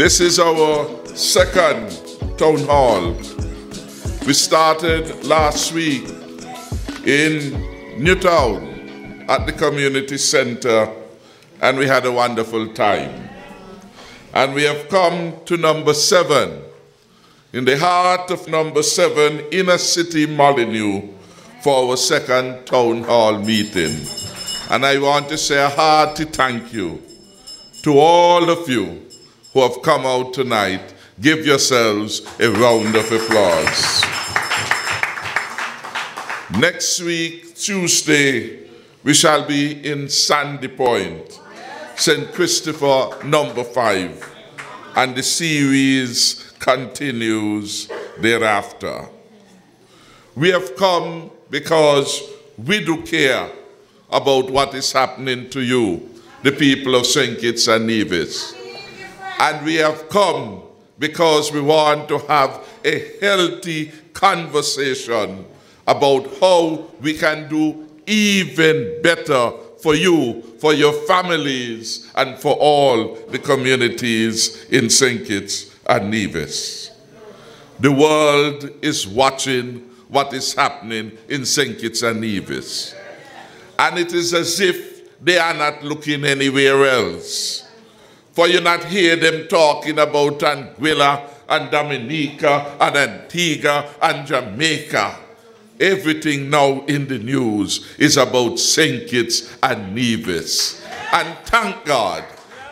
This is our second town hall. We started last week in Newtown at the community center, and we had a wonderful time. And we have come to number 7, in the heart of number 7, inner city Molineux, for our second town hall meeting. And I want to say a hearty thank you to all of you who have come out tonight. Give yourselves a round of applause. Next week, Tuesday, we shall be in Sandy Point, St. Christopher number 5, and the series continues thereafter. We have come because we do care about what is happening to you, the people of St. Kitts and Nevis. And we have come because we want to have a healthy conversation about how we can do even better for you, for your families, and for all the communities in St. Kitts and Nevis. The world is watching what is happening in St. Kitts and Nevis. And it is as if they are not looking anywhere else. For you not hear them talking about Anguilla and Dominica and Antigua and Jamaica. Everything now in the news is about St. Kitts and Nevis. And thank God,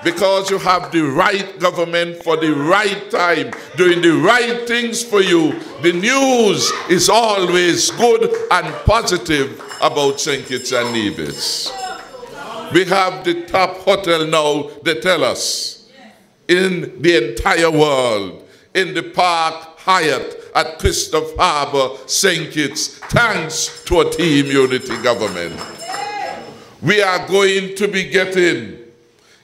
because you have the right government for the right time, doing the right things for you. The news is always good and positive about St. Kitts and Nevis. We have the top hotel now, they tell us, in the entire world, in the Park Hyatt at Christopher Harbour, St. Kitts, thanks to a Team Unity government. We are going to be getting,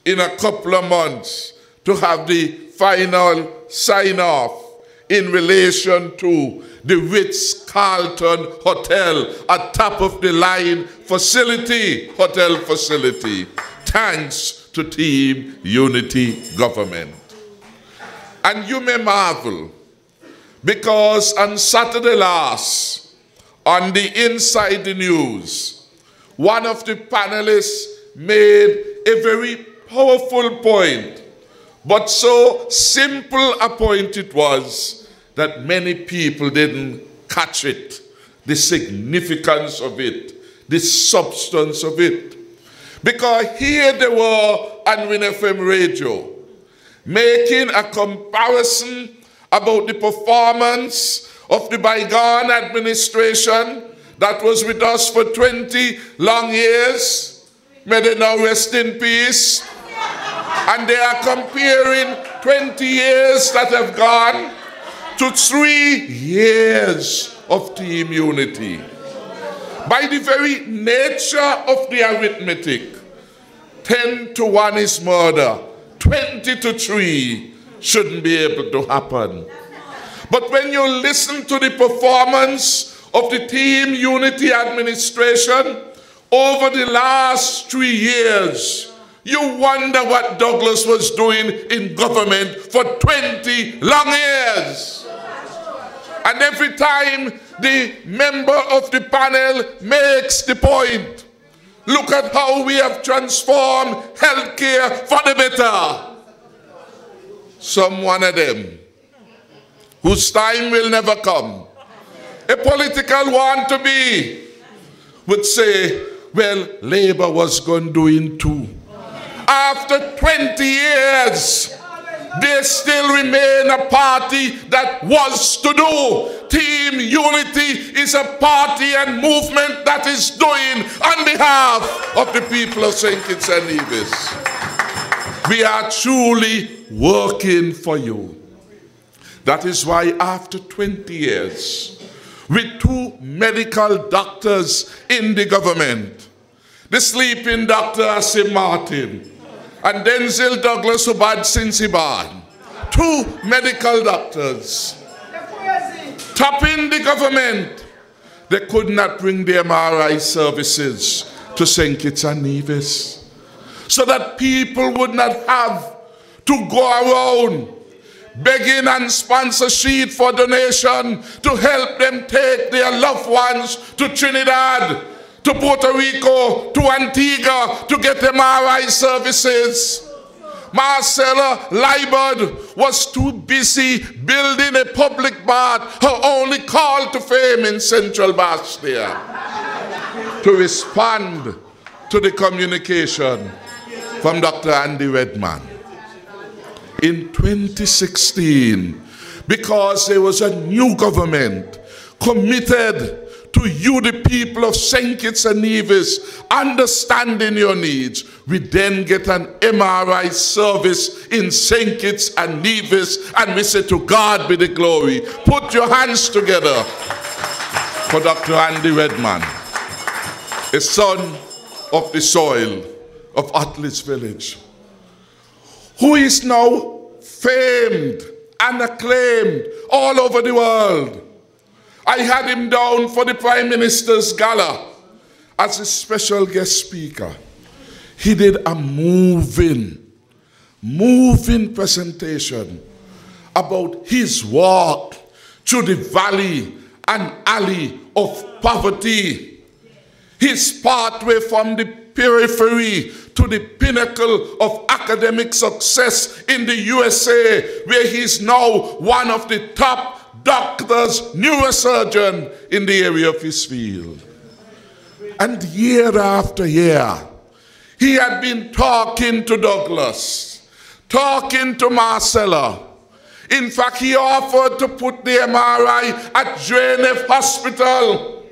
in a couple of months, to have the final sign-off in relation to the Ritz-Carlton Hotel, a top-of-the-line hotel facility, thanks to Team Unity government. And you may marvel, because on Saturday last, on the Inside the News, one of the panelists made a very powerful point, but so simple a point it was that many people didn't catch it, the significance of it, the substance of it. Because here they were on Win FM radio, making a comparison about the performance of the bygone administration that was with us for 20 long years. May they now rest in peace. And they are comparing 20 years that have gone to 3 years of Team Unity. By the very nature of the arithmetic, 10 to 1 is murder, 20 to 3 shouldn't be able to happen. But when you listen to the performance of the Team Unity administration over the last 3 years, you wonder what Douglas was doing in government for 20 long years. And every time the member of the panel makes the point, look at how we have transformed healthcare for the better. Some one of them, whose time will never come, a political one to be, would say, well, Labour was going doing too. After 20 years, they still remain a party that was to do. Team Unity is a party and movement that is doing on behalf of the people of St. Kitts and Nevis. We are truly working for you. That is why after 20 years, with 2 medical doctors in the government, the sleeping Dr. Asim Martin, and Denzel Douglas, who bad since he born. 2 medical doctors. Topping the government. They could not bring the MRI services to St. Kitts and Nevis, so that people would not have to go around begging and sponsor sheet for donation to help them take their loved ones to Trinidad, to Puerto Rico, to Antigua to get MRI services. Marcella Liebert was too busy building a public bath, her only call to fame in Central Bastia, to respond to the communication from Dr. Andy Redman. In 2016, because there was a new government committed to you, the people of St. Kitts and Nevis, understanding your needs, we then get an MRI service in St. Kitts and Nevis, and we say, to God be the glory. Put your hands together for Dr. Andy Redman, a son of the soil of Atlas Village, who is now famed and acclaimed all over the world. I had him down for the Prime Minister's Gala as a special guest speaker. He did a moving presentation about his walk through the valley and alley of poverty, his pathway from the periphery to the pinnacle of academic success in the USA, where he's now one of the top doctors, neurosurgeon in the area of his field. And year after year, he had been talking to Douglas, talking to Marcella. In fact, he offered to put the MRI at Drainef Hospital.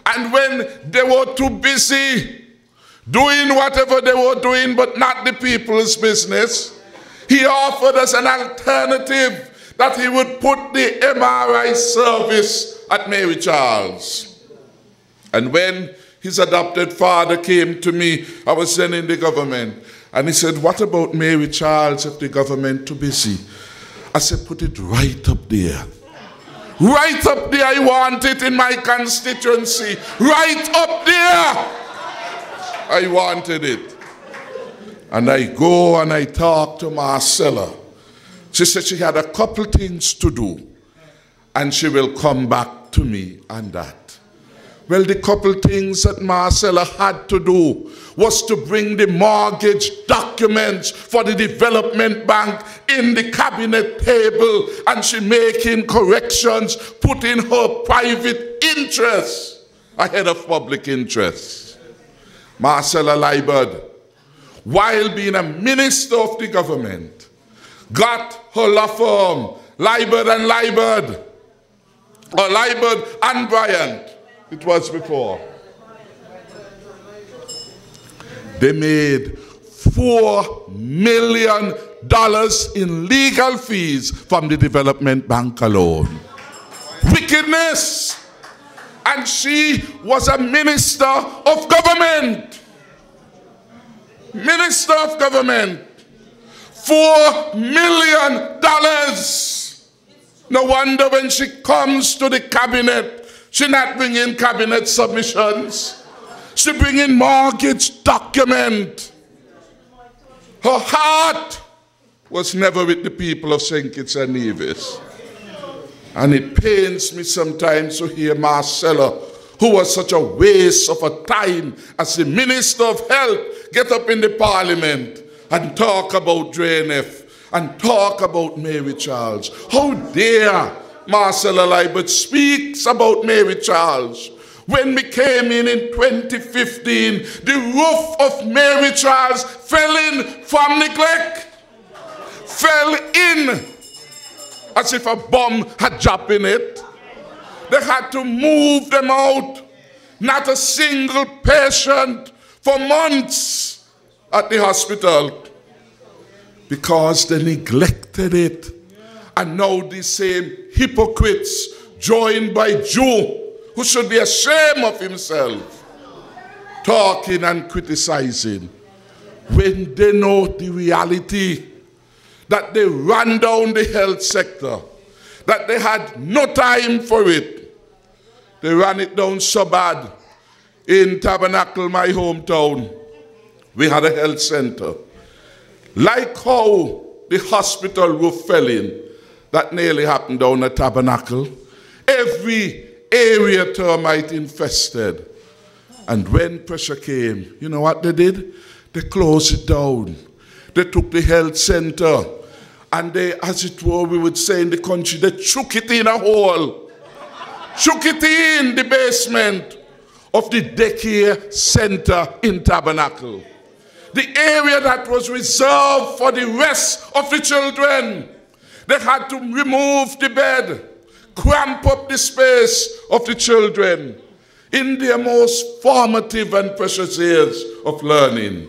And when they were too busy doing whatever they were doing, but not the people's business, he offered us an alternative that he would put the MRI service at Mary Charles. And when his adopted father came to me, I was then in the government, and he said, what about Mary Charles if the government too busy? I said, put it right up there. Right up there, I want it in my constituency. Right up there, I wanted it. And I go and I talk to Marcella. She said she had a couple things to do, and she will come back to me on that. Well, the couple things that Marcella had to do was to bring the mortgage documents for the development bank in the cabinet table, and she making corrections, putting her private interests ahead of public interests. Marcella Liebert, while being a minister of the government, got her law firm, Liebert and Liebert, or Liebert and Bryant, it was before. They made $4 million in legal fees from the development bank alone. Wickedness! And she was a minister of government. Minister of government. $4 million. No wonder when she comes to the cabinet, she not bringing cabinet submissions. She bringing mortgage document. Her heart was never with the people of St. Kitts and Nevis. And it pains me sometimes to hear Marcella, who was such a waste of a time as the Minister of Health, get up in the Parliament and talk about Drainef and talk about Mary Charles. How dare Marcella Liebert speaks about Mary Charles. When we came in 2015, the roof of Mary Charles fell in from neglect. Fell in as if a bomb had dropped in it. They had to move them out. Not a single patient for months at the hospital because they neglected it. And now these same hypocrites, joined by Jew, who should be ashamed of himself, talking and criticizing, when they know the reality that they ran down the health sector, that they had no time for it. They ran it down so bad. In Tabernacle, my hometown, we had a health center. Like how the hospital roof fell in, that nearly happened down the Tabernacle. Every area termite infested. And when pressure came, you know what they did? They closed it down. They took the health center and they, as it were, we would say in the country, they shook it in a hole. Shook it in the basement of the daycare center in Tabernacle. The area that was reserved for the rest of the children. They had to remove the bed, cramp up the space of the children in their most formative and precious years of learning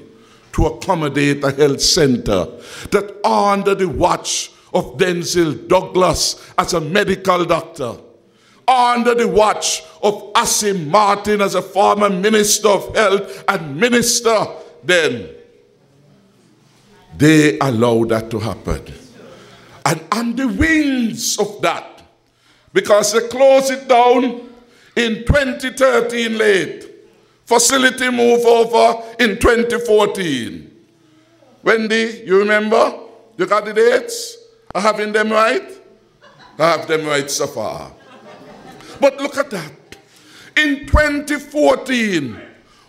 to accommodate a health center that under the watch of Denzel Douglas as a medical doctor, under the watch of Asim Martin as a former Minister of Health and Minister then, they allowed that to happen. And on the wings of that, because they closed it down in 2013 late, facility move over in 2014. Wendy, you remember? You got the dates? I having them right? I have them right so far. But look at that. In 2014,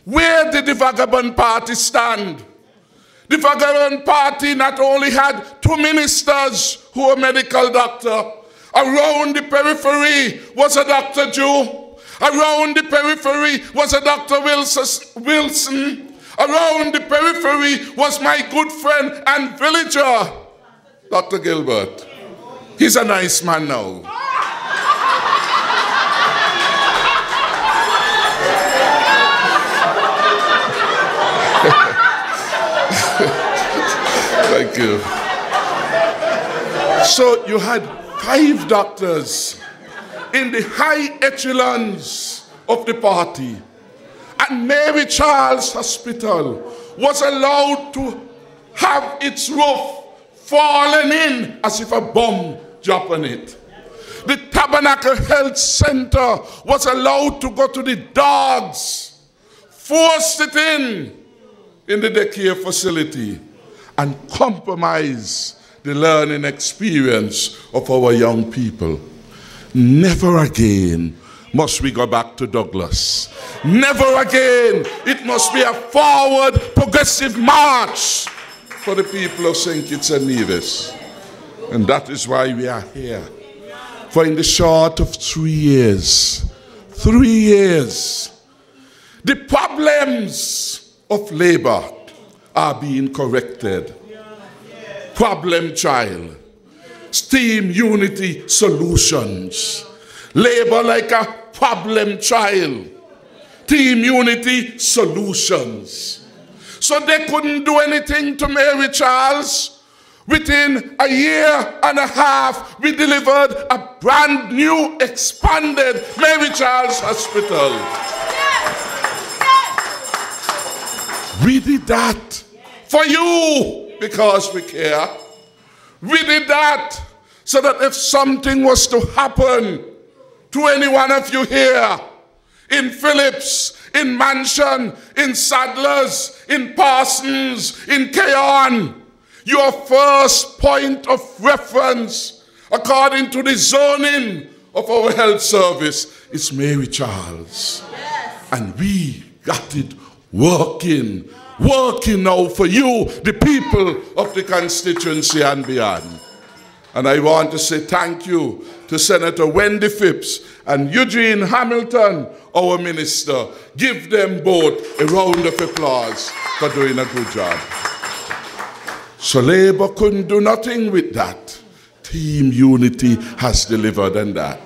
where did the Vagabond Party stand? The Vagabond Party not only had 2 ministers who were medical doctors. Around the periphery was a Dr. Jew. Around the periphery was a Dr. Wilson. Around the periphery was my good friend and villager, Dr. Gilbert. He's a nice man now. Thank you. So you had 5 doctors in the high echelons of the party. And Mary Charles Hospital was allowed to have its roof fallen in as if a bomb dropped on it. The Tabernacle Health Center was allowed to go to the dogs, forced it in the daycare facility, and compromise the learning experience of our young people. Never again must we go back to Douglas. Never again. It must be a forward, progressive march for the people of St. Kitts and Nevis. And that is why we are here. For in the short of 3 years, the problems of labor are being corrected. Problem child, STEAM unity solutions, labor like a problem child, team unity solutions. So they couldn't do anything to Mary Charles. Within a year and a half, we delivered a brand new expanded Mary Charles Hospital. We did that for you because we care. We did that so that if something was to happen to any one of you here, in Phillips, in Mansion, in Sadlers, in Parsons, in Keon, your first point of reference, according to the zoning of our health service, is Mary Charles. Yes. And we got it working now for you, the people of the constituency and beyond. And I want to say thank you to Senator Wendy Phipps and Eugene Hamilton, our minister. Give them both a round of applause for doing a good job. So Labour couldn't do nothing with that. Team Unity has delivered on that.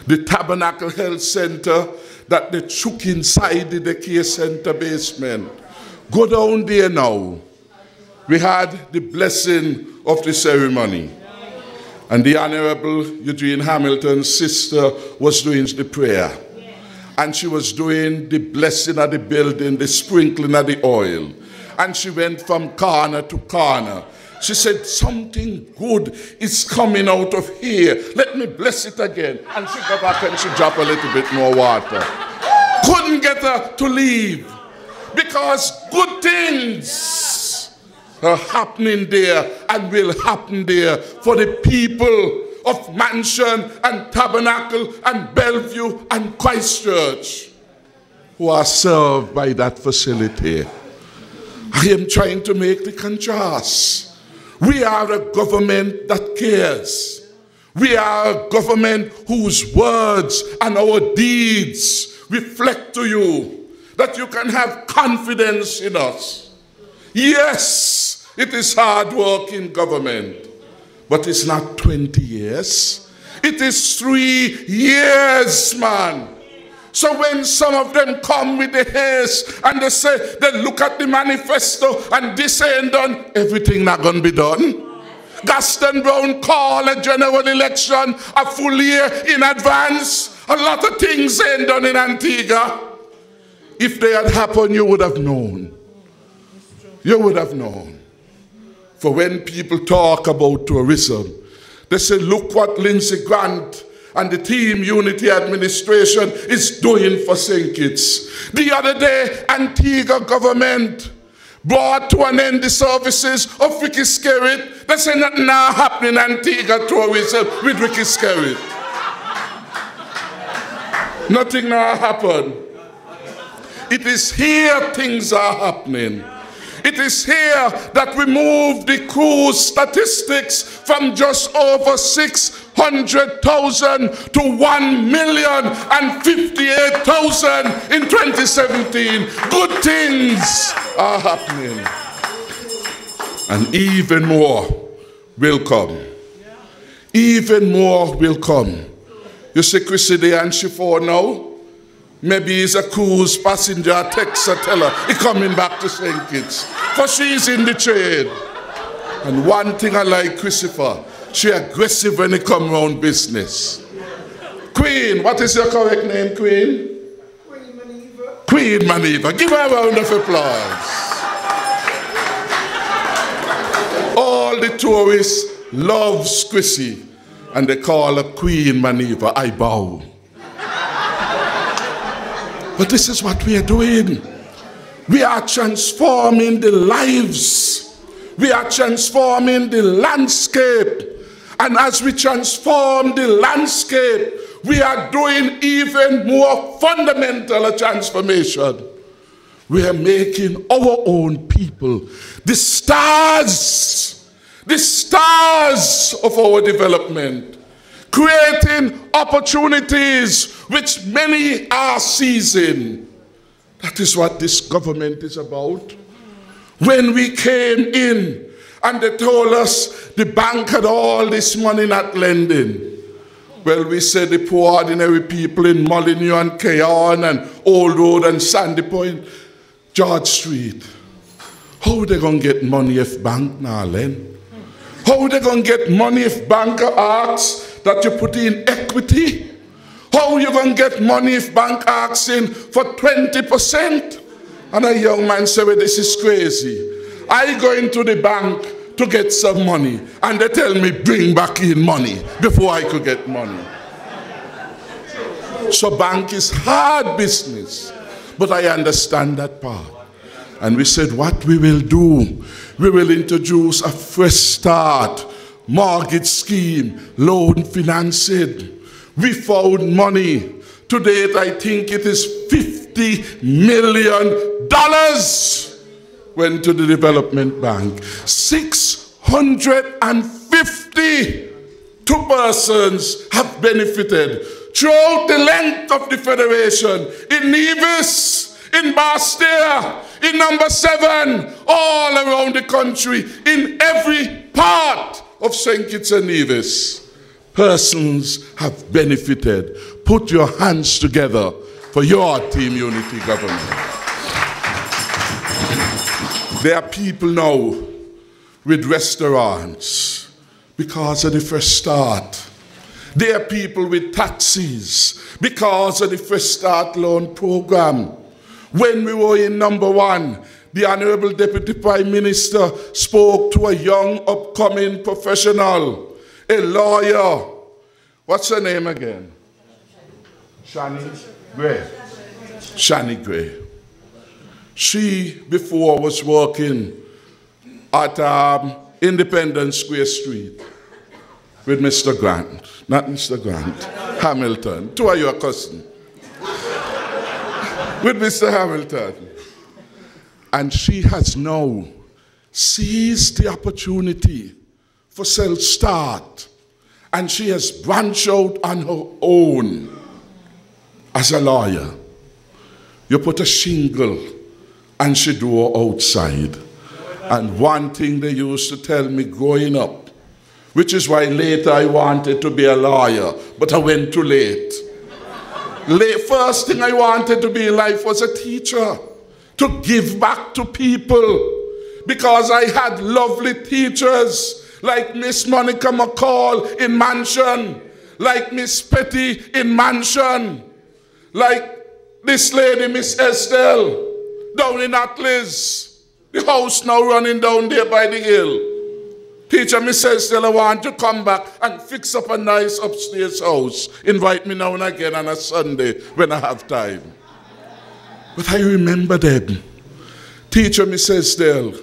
The Tabernacle Health Center that they took inside the daycare center basement. Go down there now. We had the blessing of the ceremony. And the Honorable Eugene Hamilton's sister was doing the prayer. And she was doing the blessing of the building, the sprinkling of the oil. And she went from corner to corner. She said, something good is coming out of here. Let me bless it again. And she got back and she dropped a little bit more water. Couldn't get her to leave. Because good things are happening there and will happen there for the people of Mansion and Tabernacle and Bellevue and Christchurch who are served by that facility. I am trying to make the contrast. We are a government that cares. We are a government whose words and our deeds reflect to you that you can have confidence in us. Yes, it is hard work in government, but it's not 20 years. It is 3 years, man. So when some of them come with the haste and they say, they look at the manifesto and this ain't done, everything not going to be done. Gaston Brown called a general election a full year in advance. A lot of things ain't done in Antigua. If they had happened, you would have known. You would have known. For when people talk about tourism, they say, look what Lindsey Grant and the Team Unity Administration is doing for St. Kitts. The other day, Antigua government brought to an end the services of Ricky Skerritt. They say nothing now happening in Antigua tourism with Ricky Skerritt. Nothing now happened. It is here things are happening. It is here that we move the cruise statistics from just over 600,000 to 1,058,000 in 2017. Good things are happening. And even more will come. Even more will come. You see Chrissy Day and Chiffon now? Maybe he's a cruise passenger, text her, tell her, he's coming back to St. Kitts. For she's in the trade. And one thing I like Christopher, she aggressive when it come around business. Queen, what is your correct name, Queen? Queen Maneuver. Queen Maneuver. Give her a round of applause. All the tourists love Chrissy, and they call her Queen Maneuver. I bow. But this is what we are doing. We are transforming the lives. We are transforming the landscape. And as we transform the landscape, we are doing even more fundamental a transformation. We are making our own people the stars of our development. Creating opportunities which many are seizing. That is what this government is about. When we came in and they told us the bank had all this money not lending. Well, we said the poor ordinary people in Molineux and Cayon and Old Road and Sandy Point, George Street, how are they going to get money if bank not lend? How are they going to get money if banker asks that you put in equity? How are you going to get money if bank asks in for 20%? And a young man said, well, this is crazy. I go into the bank to get some money, and they tell me bring back in money before I could get money. So bank is hard business, but I understand that part. And we said what we will do, we will introduce a fresh start, mortgage scheme, loan financing. We found money. To date, I think it is $50 million went to the development bank. 652 persons have benefited throughout the length of the Federation, in Nevis, in Bastia, in number 7, all around the country, in every part of St. Kitts and Nevis. Persons have benefited. Put your hands together for your Team Unity government. There are people now with restaurants because of the Fresh Start. There are people with taxis because of the Fresh Start loan program. When we were in number 1, the Honorable Deputy Prime Minister spoke to a young upcoming professional, a lawyer. What's her name again? Shani Gray. Shani Gray. She before was working at Independence Square Street. with Mr. Grant. Not Mr. Grant. Hamilton. Two are your cousin. With Mr. Hamilton. And she has now seized the opportunity for self-start. And she has branched out on her own as a lawyer. You put a shingle and she do her outside. And one thing they used to tell me growing up, which is why later I wanted to be a lawyer, but I went too late. First thing I wanted to be in life was a teacher, to give back to people, because I had lovely teachers like Miss Monica McCall in Mansion, like Miss Petty in Mansion, like this lady, Miss Estelle, down in Atlas, the house now running down there by the hill. Teacher, Miss Estelle, I want to come back and fix up a nice upstairs house. Invite me now and again on a Sunday when I have time. But I remember them. Teacher, Miss Estelle,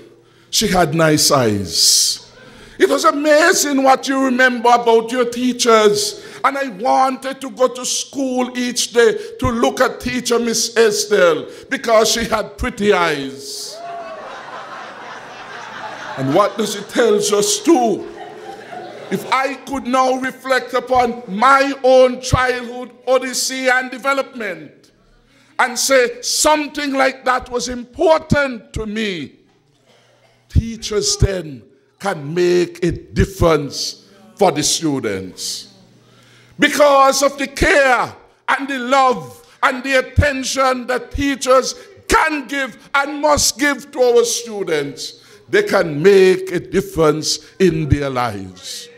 she had nice eyes. It was amazing what you remember about your teachers. And I wanted to go to school each day to look at teacher Miss Estelle because she had pretty eyes. And what does it tell us too? If I could now reflect upon my own childhood odyssey and development and say something like that was important to me, teachers then can make a difference for the students. Because of the care and the love and the attention that teachers can give and must give to our students, they can make a difference in their lives.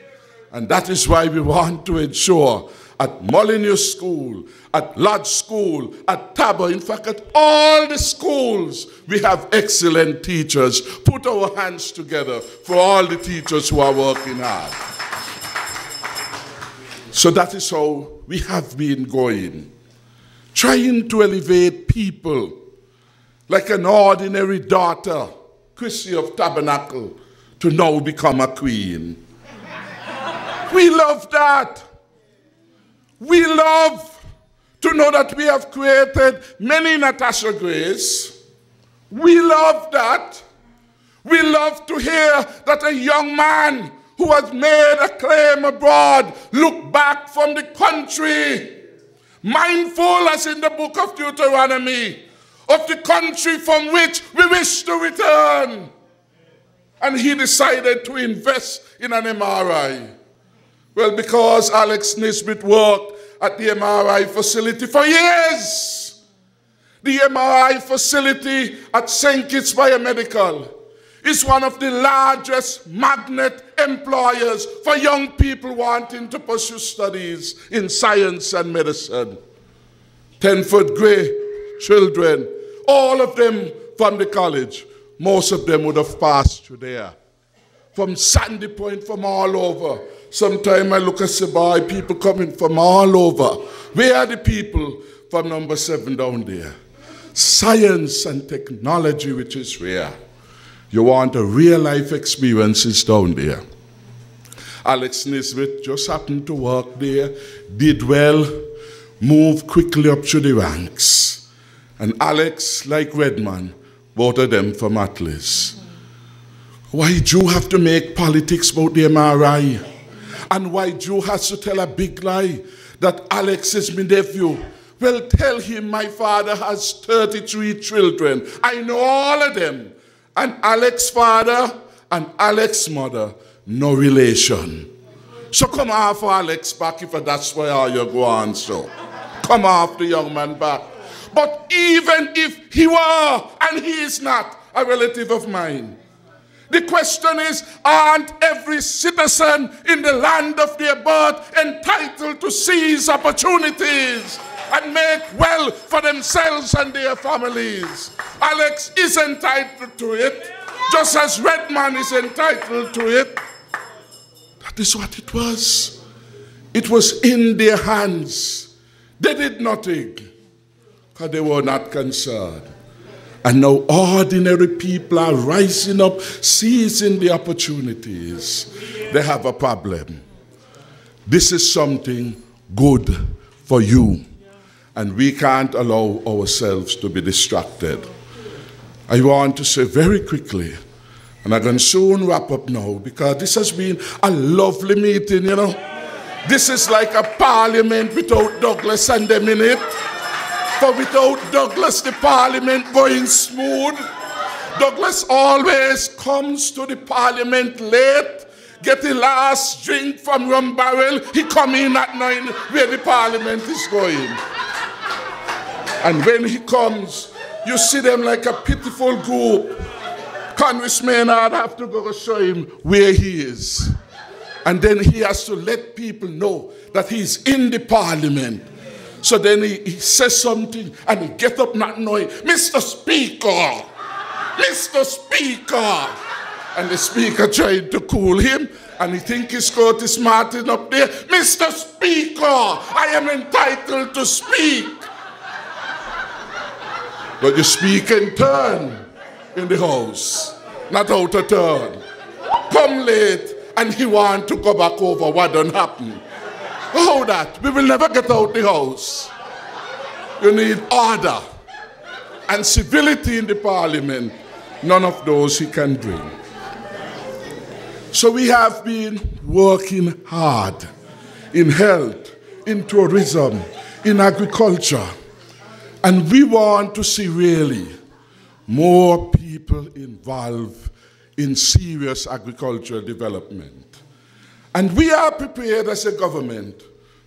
And that is why we want to ensure at Molineux School, at Lodge School, at Taba, in fact at all the schools, we have excellent teachers. Put our hands together for all the teachers who are working hard. So that is how we have been going, trying to elevate people like an ordinary daughter, Chrissy of Tabernacle, to now become a queen. We love that. We love to know that we have created many Natasha Grace. We love that. We love to hear that a young man who has made a claim abroad look back from the country, mindful, as in the book of Deuteronomy, of the country from which we wish to return. And he decided to invest in an MRI. Well, because Alex Nisbet worked at the MRI facility for years. The MRI facility at St. Kitts Biomedical is one of the largest magnet employers for young people wanting to pursue studies in science and medicine. 10th grade children, all of them from the college, most of them would have passed through there. From Sandy Point, from all over. Sometimes I look at Sabai, people coming from all over. Where are the people from number 7 down there? Science and technology, which is rare. You want a real-life experiences down there. Alex Nisbet just happened to work there, did well, moved quickly up through the ranks. And Alex, like Redman, both of them from Atlas. Why do you have to make politics about the MRI? And why Joe has to tell a big lie that Alex is my nephew? Well, tell him my father has 33 children. I know all of them. And Alex's father and Alex's mother, no relation. So come off Alex back if that's where you go on, so. Come off the young man back. But even if he were, and he is not, a relative of mine, the question is, aren't every citizen in the land of their birth entitled to seize opportunities and make well for themselves and their families? Alex is entitled to it, just as Redman is entitled to it. That is what it was. It was in their hands. They did nothing because they were not concerned. And now ordinary people are rising up, seizing the opportunities. They have a problem. This is something good for you. And we can't allow ourselves to be distracted. I want to say very quickly, and I'm going to soon wrap up now, because this has been a lovely meeting, you know. This is like a parliament without Douglas and them in it. For without Douglas, the parliament going smooth. Douglas always comes to the parliament late, get the last drink from rum barrel. He come in at 9 where the parliament is going. And when he comes, you see them like a pitiful group. Congressman, I'd have to go show him where he is. And then he has to let people know that he's in the parliament. So then he says something and he gets up not knowing, Mr. Speaker, Mr. Speaker. And the speaker tried to cool him, and he thinks he's Curtis Martin up there. Mr. Speaker, I am entitled to speak. But you speak in turn in the house, not out of turn. Come late, and he want to go back over what done happened. How that? We will never get out the house. You need order and civility in the parliament. None of those he can bring. So we have been working hard in health, in tourism, in agriculture. And we want to see really more people involved in serious agricultural development. And we are prepared as a government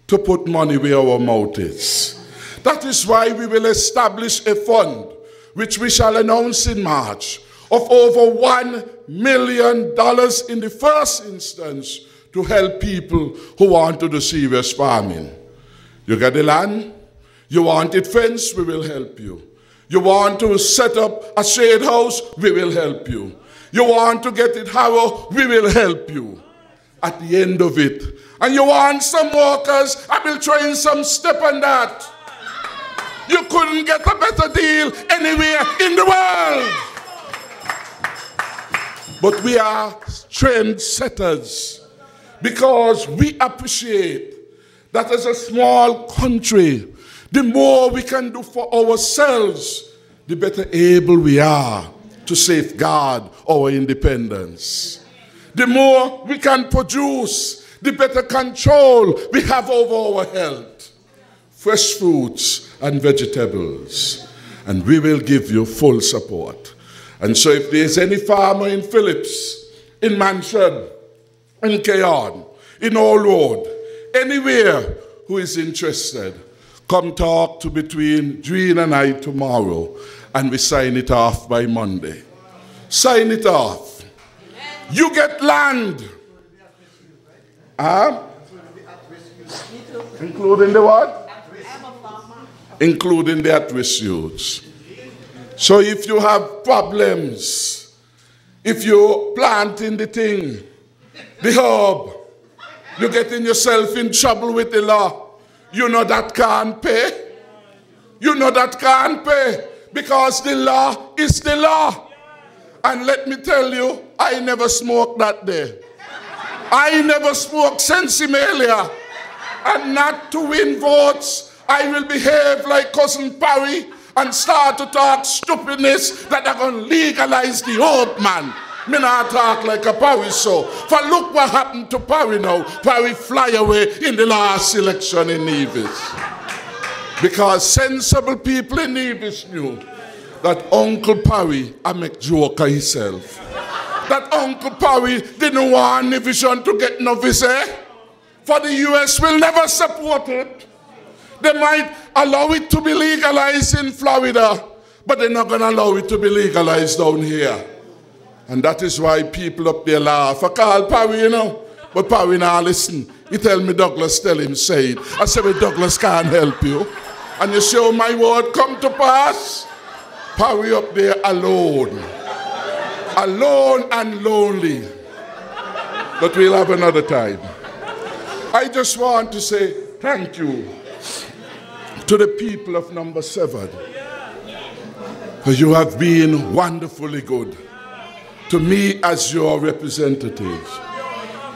to put money where our mouth is. That is why we will establish a fund, which we shall announce in March, of over $1 million in the first instance to help people who want to do serious farming. You got the land, you want it fenced, we will help you. You want to set up a shade house, we will help you. You want to get it harrow, we will help you. At the end of it. And you want some workers, I will throw in some step on that. You couldn't get a better deal anywhere in the world. But we are trendsetters because we appreciate that as a small country, the more we can do for ourselves, the better able we are to safeguard our independence. The more we can produce, the better control we have over our health. Fresh fruits and vegetables. And we will give you full support. And so if there's any farmer in Phillips, in Mansion, in Keon, in Old Road, anywhere who is interested, come talk to between Dream and I tomorrow, and we sign it off by Monday. Sign it off. You get land. Including the what? Including the at-risk youths. So if you have problems, if you planting the thing, the herb, you're getting yourself in trouble with the law, you know that can't pay. You know that can't pay because the law is the law. And let me tell you, I never smoked that day. I never smoked Sensimalia. And not to win votes, I will behave like Cousin Parry and start to talk stupidness that are going to legalize the old man. Me not talk like a Parry so. For look what happened to Parry now. Parry fly away in the last election in Nevis. Because sensible people in Nevis knew that Uncle Parry I make joke of himself. That Uncle Parry didn't want Nevision to get no visa. For the US will never support it. They might allow it to be legalized in Florida, but they're not going to allow it to be legalized down here. And that is why people up there laugh. I call Parry, you know, but Parry now listen. He tell me Douglas, tell him say it. I say, well, Douglas can't help you. And you say, oh, my word come to pass. Parry up there alone. Alone and lonely. But we'll have another time. I just want to say thank you to the people of number 7. For you have been wonderfully good to me as your representatives.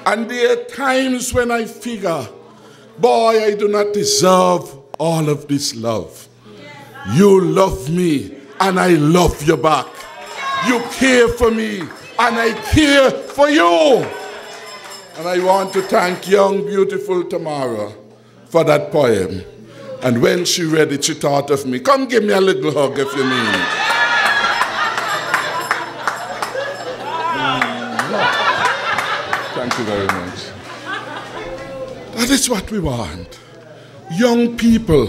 And there are times when I figure Boy, I do not deserve all of this love. You love me, and I love you back. You care for me, and I care for you. And I want to thank young, beautiful Tamara for that poem. And when she read it, she thought of me. Come give me a little hug if you mean it. Thank you very much. That is what we want. Young people,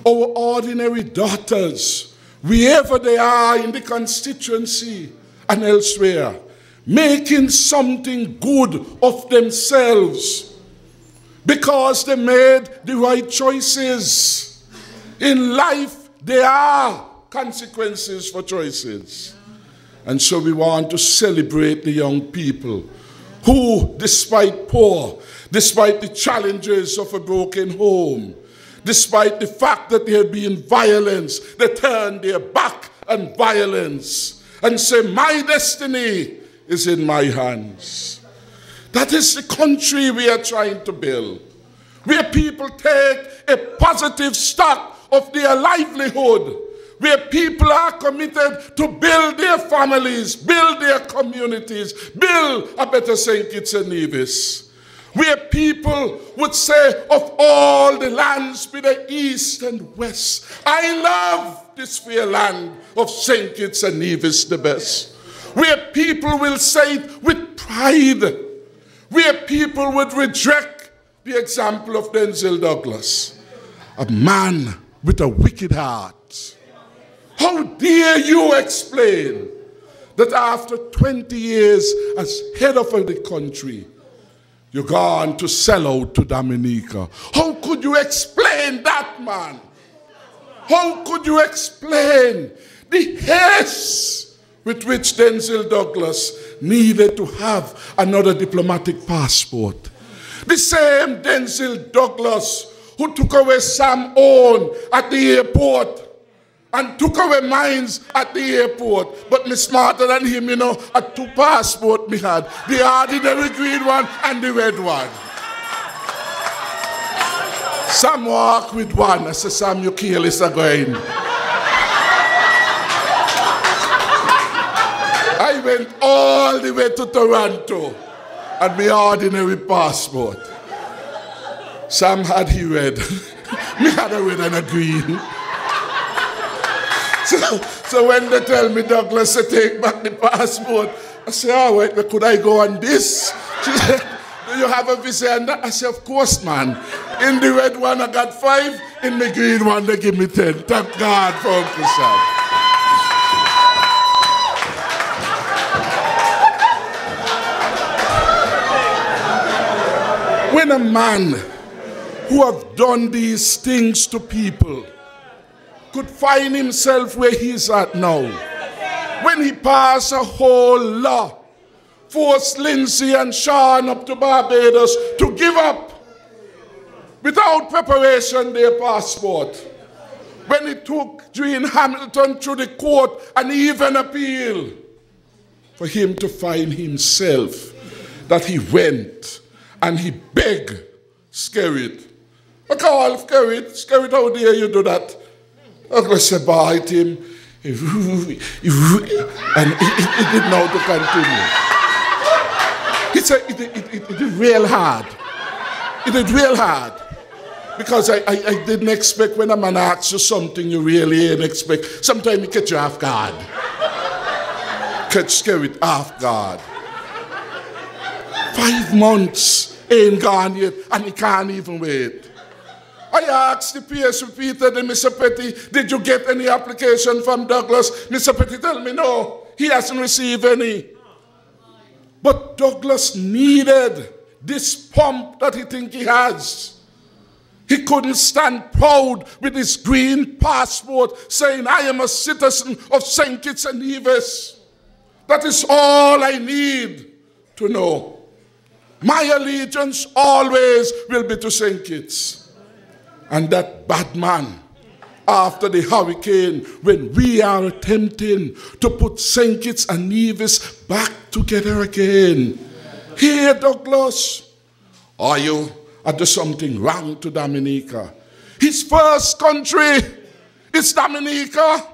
our ordinary daughters, wherever they are in the constituency and elsewhere, making something good of themselves because they made the right choices. In life, there are consequences for choices. And so we want to celebrate the young people who, despite poor, despite the challenges of a broken home, despite the fact that there had been violence, they turned their back on violence and say, my destiny is in my hands. That is the country we are trying to build, where people take a positive stock of their livelihood, where people are committed to build their families, build their communities, build a better St. Kitts and Nevis, where people would say, of all the lands be the east and west, I love this fair land of St. Kitts and Nevis the best. Where people will say it with pride, where people would reject the example of Denzel Douglas, a man with a wicked heart. How dare you explain that after 20 years as head of the country, you're gone to sell out to Dominica? How could you explain that, man? How could you explain the haste with which Denzel Douglas needed to have another diplomatic passport? The same Denzel Douglas who took away Sam Owen at the airport and took away mines at the airport. But me smarter than him, you know, a two passport me had. The ordinary green one and the red one. Sam walk with one. I said, Sam, you careless again. I went all the way to Toronto and my ordinary passport. Sam had he red. Me had a red and a green. So when they tell me, Douglas, to take back the passport, I say, oh, wait, could I go on this? She said, do you have a visa and that? I said, of course, man. In the red one, I got 5. In the green one, they give me 10. Thank God for Uncle Sam. When a man who have done these things to people could find himself where he's at now, when he passed a whole law, forced Lindsay and Sean up to Barbados to give up without preparation their passport, when he took Jean Hamilton through the court and even appeal, for him to find himself that he went and he begged Skerrit. I call Skerrit, Skerrit, how dare you do that? I go say bye to him, and it didn't know to continue. He said it did real hard. It did real hard. Because I didn't expect when a man asks you something you really didn't expect. Sometimes he catch you off guard. Catch Skerrit off guard. 5 months ain't gone yet, and he can't even wait. I asked the PS repeatedly, Mr. Petty, did you get any application from Douglas? Mr. Petty tell me no, he hasn't received any. But Douglas needed this pump that he think he has. He couldn't stand proud with his green passport saying, I am a citizen of St. Kitts and Nevis. That is all I need to know. My allegiance always will be to St. Kitts. And that bad man, after the hurricane, when we are attempting to put St. Kitts and Nevis back together again. Here, Douglas, are you or do something wrong to Dominica. His first country is Dominica.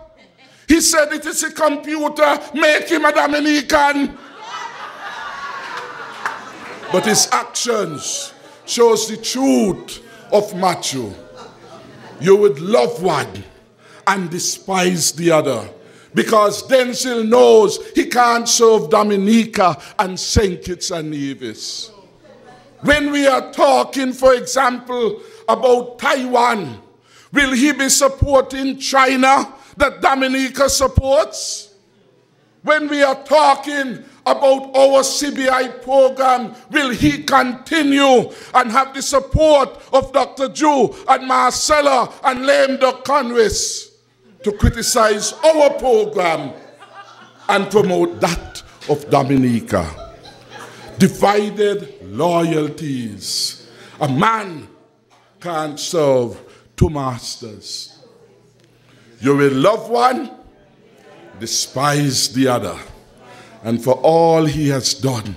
He said it is a computer, make him a Dominican. But his actions shows the truth of Matthew. You would love one and despise the other. Because Denzel knows he can't serve Dominica and St. Kitts and Nevis. When we are talking, for example, about Taiwan, will he be supporting China that Dominica supports? When we are talking about our CBI program, will he continue and have the support of Dr. Jew and Marcella and Lame Duck Conwys to criticize our program and promote that of Dominica? Divided loyalties. A man can't serve two masters. You will love one, despise the other. And for all he has done,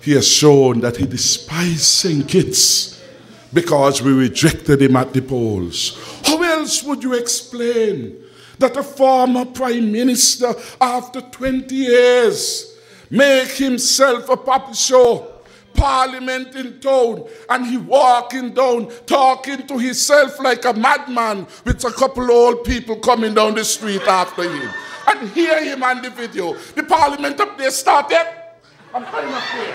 he has shown that he despised St. Kitts because we rejected him at the polls. How else would you explain that a former prime minister, after 20 years, make himself a puppet show, parliament in town, and he walking down, talking to himself like a madman with a couple old people coming down the street after him? And hear him on the video. The parliament up there started. I'm coming up here.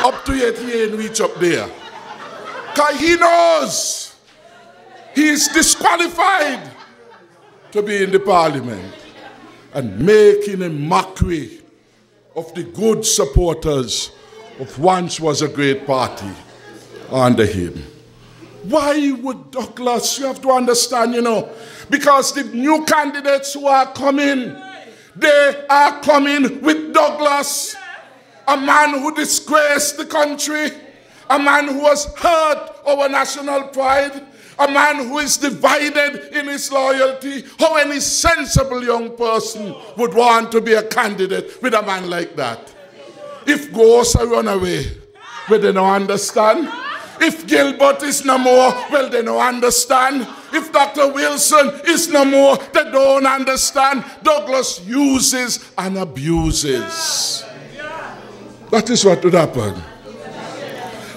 Up to yet he ain't reach up there. Because he knows he's disqualified to be in the parliament. And making a mockery of the good supporters of once was a great party under him. Why would Douglas? You have to understand, because the new candidates who are coming, they are coming with Douglas, a man who disgraced the country, a man who has hurt our national pride, a man who is divided in his loyalty. How any sensible young person would want to be a candidate with a man like that? If ghosts are run away, well, they don't understand. If Gilbert is no more, well, they don't understand. If Dr. Wilson is no more, they don't understand. Douglas uses and abuses. That is what would happen.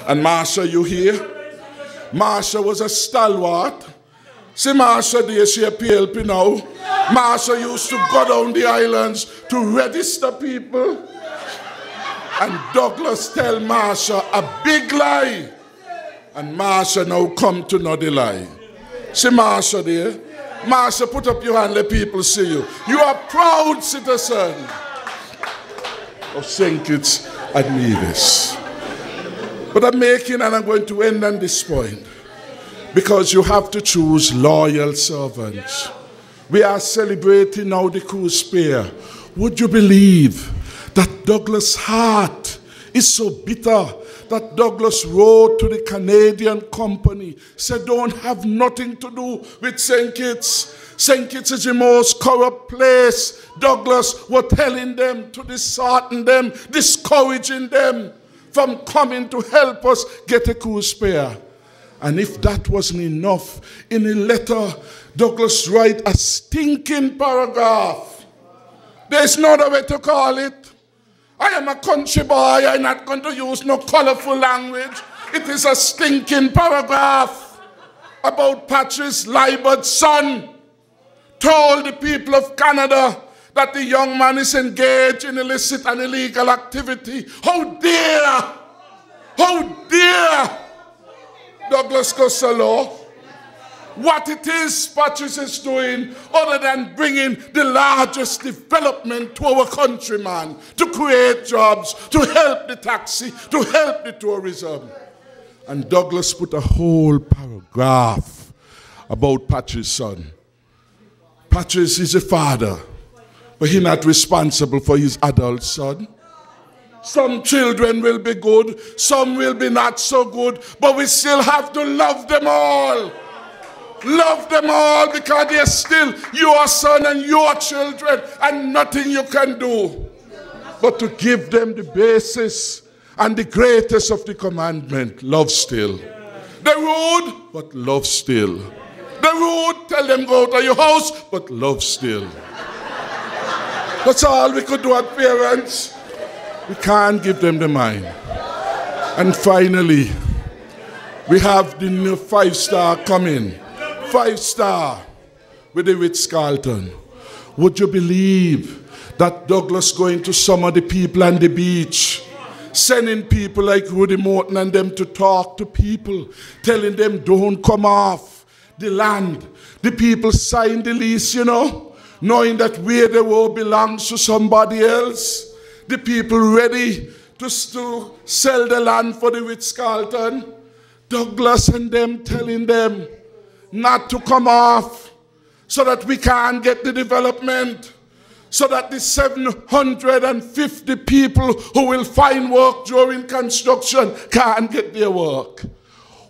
And Marsha, you hear? Marsha was a stalwart. See Marsha there, she a PLP now. Marsha used to go down the islands to register people. And Douglas tell Marsha a big lie. And Marsha now come to know the lie. See Marsha there? Marsha, put up your hand, let people see you. You are proud citizen of St. Kitts and Nevis. But I'm making, and I'm going to end on this point, because you have to choose loyal servants. We are celebrating now the cruise spear. Would you believe that Douglas' heart is so bitter that Douglas wrote to the Canadian company, said don't have nothing to do with St. Kitts. St. Kitts is the most corrupt place. Douglas was telling them to dishearten them, discouraging them from coming to help us get a cruise spear. And if that wasn't enough, in a letter, Douglas write a stinking paragraph. There's no other way to call it. I am a country boy. I'm not going to use no colorful language. It is a stinking paragraph about Patrice Liebard's son told the people of Canada that the young man is engaged in illicit and illegal activity. How dare Douglas Costello? What it is Patrice is doing other than bringing the largest development to our country, man, to create jobs, to help the taxi, to help the tourism. And Douglas put a whole paragraph about Patrice's son. Patrice is a father, but he's not responsible for his adult son. Some children will be good, some will be not so good, but we still have to love them all. Love them all because they're still your son and your children, and nothing you can do but to give them the basis and the greatest of the commandment, love still. They're rude, but love still. They're rude, tell them go to your house, but love still. That's all we could do as parents. We can't give them the mind. And finally, we have the new 5-star coming. 5-star with the Ritz-Carlton. Would you believe that Douglas going to some of the people on the beach, sending people like Rudy Morton and them to talk to people, telling them don't come off the land. The people signed the lease, you know, knowing that where they were belongs to somebody else. The people ready to sell the land for the Ritz-Carlton. Douglas and them telling them not to come off so that we can't get the development, so that the 750 people who will find work during construction can't get their work.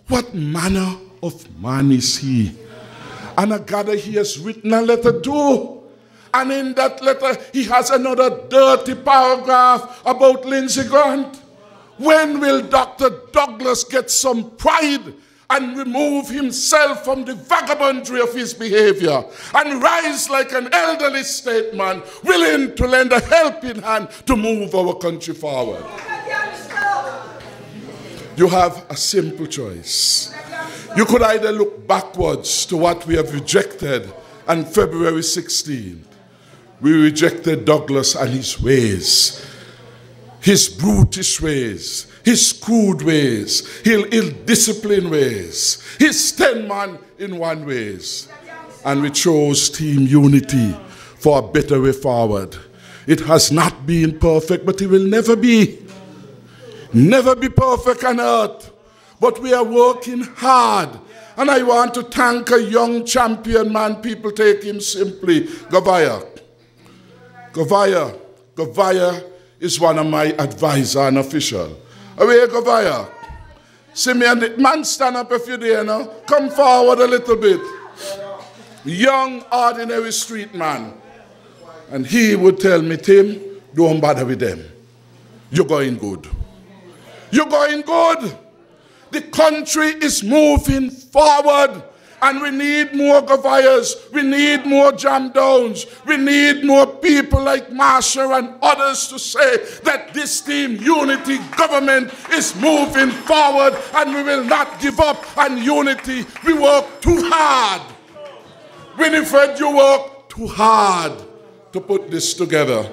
What manner of man is he? And I gather he has written a letter too. And in that letter, he has another dirty paragraph about Lindsey Grant. When will Dr. Douglas get some pride and remove himself from the vagabondry of his behavior and rise like an elderly statesman willing to lend a helping hand to move our country forward? You have a simple choice. You could either look backwards to what we have rejected on February 16th. We rejected Douglas and his ways, his brutish ways, his crude ways, his ill-disciplined ways, his 10-man-in-one ways. And we chose Team Unity for a better way forward. It has not been perfect, but it will never be. Never be perfect on earth. But we are working hard. And I want to thank a young champion man. People take him simply, Gavaya. Gavaya is one of my advisor and official. Away, Gavaya. See me and the man, stand up if you're there now. Come forward a little bit. Young, ordinary street man. And he would tell me, Tim, don't bother with them. You're going good. You're going good. The country is moving forward. And we need more Gavayas. We need more jam downs. We need more people like Marshall and others to say that this Team Unity government is moving forward and we will not give up on unity. We work too hard. Winifred, you work too hard to put this together.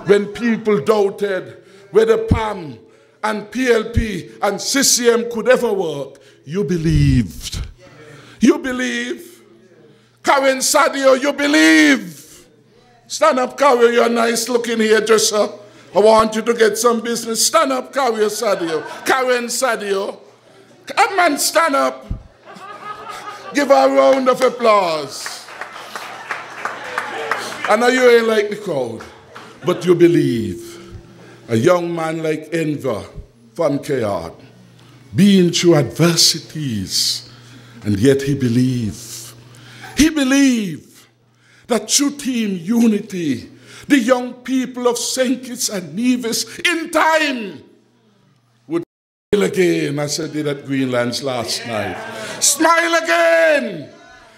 When people doubted whether PAM and PLP and CCM could ever work, you believed. You believe. Karen Sadio, you believe. Stand up, Karen, you're nice looking hairdresser. I want you to get some business. Stand up, Karen Sadio. Karen Sadio. Come on, stand up. Give her a round of applause. I know you ain't like the crowd, but you believe. A young man like Enver from Kayard, being through adversities, and yet he believed. He believed that through Team Unity, the young people of St. Kitts and Nevis in time would smile again, as I did at Greenlands last night. Smile again,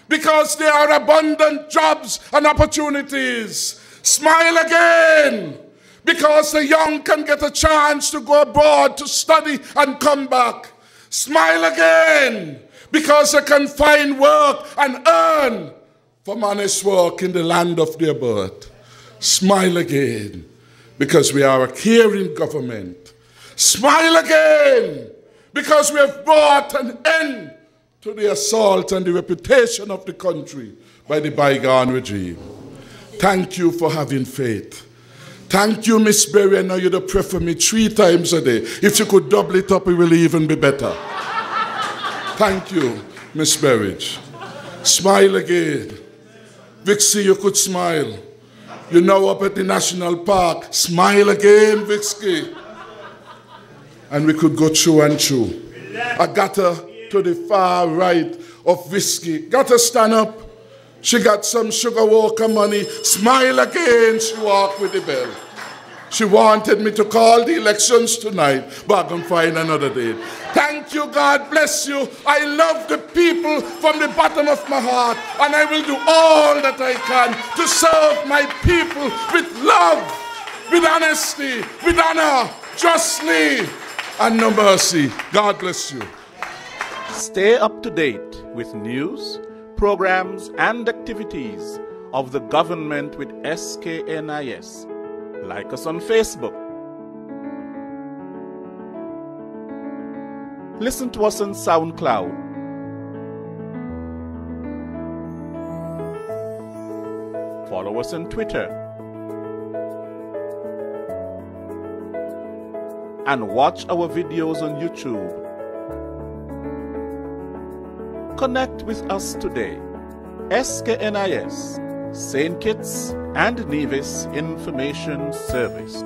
because there are abundant jobs and opportunities. Smile again, because the young can get a chance to go abroad to study and come back. Smile again, because they can find work and earn from honest work in the land of their birth. Smile again, because we are a caring government. Smile again, because we have brought an end to the assault and the reputation of the country by the bygone regime. Thank you for having faith. Thank you, Miss Berry. I know you'd pray for me 3 times a day. If you could double it up, it will even be better. Thank you, Miss Berridge. Smile again. Vixie, you could smile. You're now up at the National Park. Smile again, Vixie. And we could go through and through. I got her to the far right of whiskey. Got to stand up. She got some sugar walker money. Smile again. She walked with the bell. She wanted me to call the elections tonight, but I'm going to find another day. Thank you. God bless you. I love the people from the bottom of my heart, and I will do all that I can to serve my people with love, with honesty, with honor, justly, and no mercy. God bless you. Stay up to date with news, programs, and activities of the government with SKNIS. Like us on Facebook. Listen to us on SoundCloud. Follow us on Twitter. And watch our videos on YouTube. Connect with us today. SKNIS, St. Kitts and Nevis Information Service.